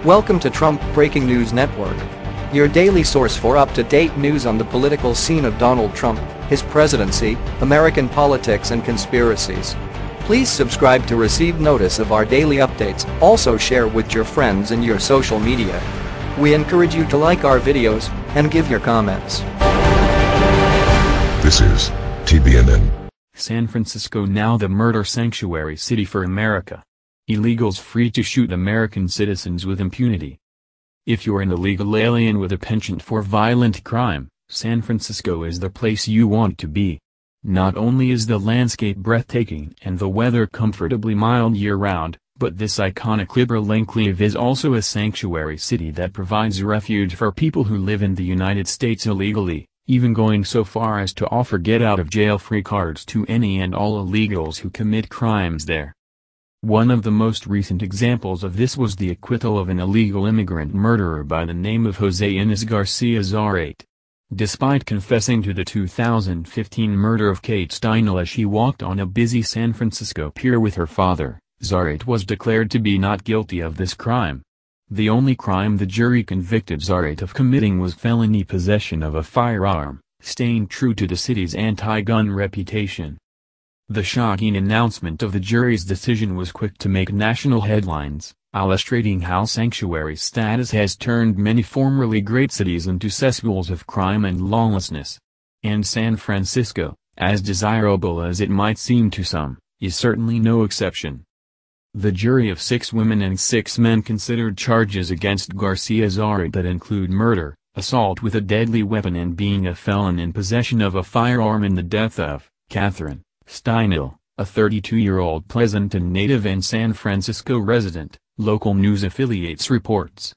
Welcome to Trump Breaking News Network, your daily source for up-to-date news on the political scene of Donald Trump, his presidency, American politics and conspiracies. Please subscribe to receive notice of our daily updates. Also share with your friends and your social media. We encourage you to like our videos and give your comments. This is TBNN. San Francisco now the murder sanctuary city for America. Illegals free to shoot American citizens with impunity. If you're an illegal alien with a penchant for violent crime, San Francisco is the place you want to be. Not only is the landscape breathtaking and the weather comfortably mild year-round, but this iconic liberal enclave is also a sanctuary city that provides refuge for people who live in the United States illegally, even going so far as to offer get-out-of-jail-free cards to any and all illegals who commit crimes there. One of the most recent examples of this was the acquittal of an illegal immigrant murderer by the name of Jose Inez Garcia Zarate. Despite confessing to the 2015 murder of Kate Steinle as she walked on a busy San Francisco pier with her father, Zarate was declared to be not guilty of this crime. The only crime the jury convicted Zarate of committing was felony possession of a firearm, staying true to the city's anti-gun reputation. The shocking announcement of the jury's decision was quick to make national headlines, illustrating how sanctuary status has turned many formerly great cities into cesspools of crime and lawlessness. And San Francisco, as desirable as it might seem to some, is certainly no exception. The jury of 6 women and 6 men considered charges against Garcia Zarate that include murder, assault with a deadly weapon and being a felon in possession of a firearm in the death of Catherine Steinle, a 32-year-old Pleasanton native and San Francisco resident, local news affiliates reports.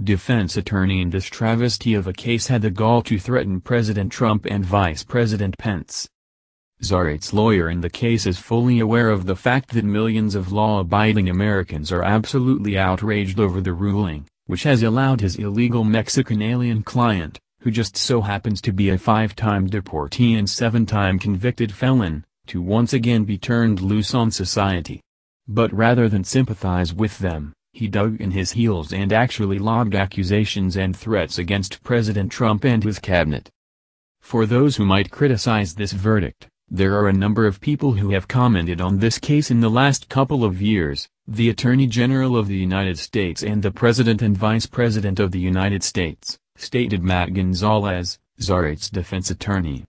Defense attorney in this travesty of a case had the gall to threaten President Trump and Vice President Pence. Zarate's lawyer in the case is fully aware of the fact that millions of law-abiding Americans are absolutely outraged over the ruling, which has allowed his illegal Mexican alien client, who just so happens to be a 5-time deportee and 7-time convicted felon, to once again be turned loose on society. But rather than sympathize with them, he dug in his heels and actually lobbed accusations and threats against President Trump and his cabinet. For those who might criticize this verdict, there are a number of people who have commented on this case in the last couple of years, the Attorney General of the United States and the President and Vice President of the United States, stated Matt Gonzalez, Zarate's defense attorney.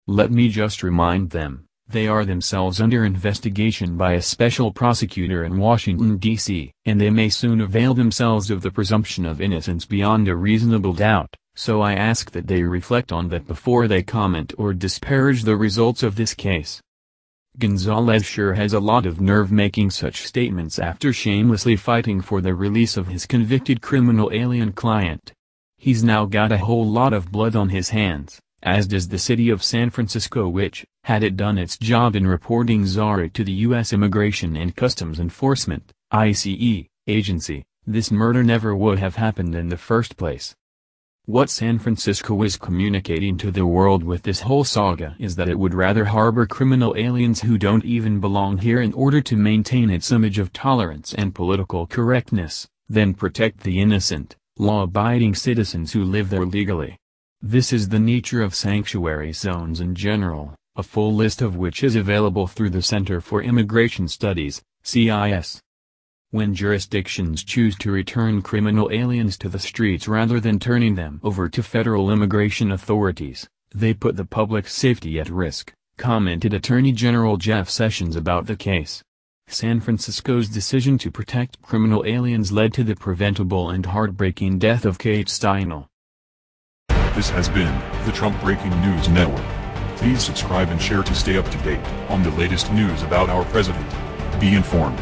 Let me just remind them, they are themselves under investigation by a special prosecutor in Washington, D.C., and they may soon avail themselves of the presumption of innocence beyond a reasonable doubt, so I ask that they reflect on that before they comment or disparage the results of this case. Gonzalez sure has a lot of nerve making such statements after shamelessly fighting for the release of his convicted criminal alien client. He's now got a whole lot of blood on his hands, as does the city of San Francisco, which, had it done its job in reporting Zarate to the U.S. Immigration and Customs Enforcement (ICE) agency, this murder never would have happened in the first place. What San Francisco is communicating to the world with this whole saga is that it would rather harbor criminal aliens who don't even belong here in order to maintain its image of tolerance and political correctness, than protect the innocent, law-abiding citizens who live there legally. This is the nature of sanctuary zones in general, a full list of which is available through the Center for Immigration Studies, CIS. When jurisdictions choose to return criminal aliens to the streets rather than turning them over to federal immigration authorities, they put the public's safety at risk, commented Attorney General Jeff Sessions about the case. San Francisco's decision to protect criminal aliens led to the preventable and heartbreaking death of Kate Steinle. This has been the Trump Breaking News Network. Please subscribe and share to stay up to date on the latest news about our president. Be informed.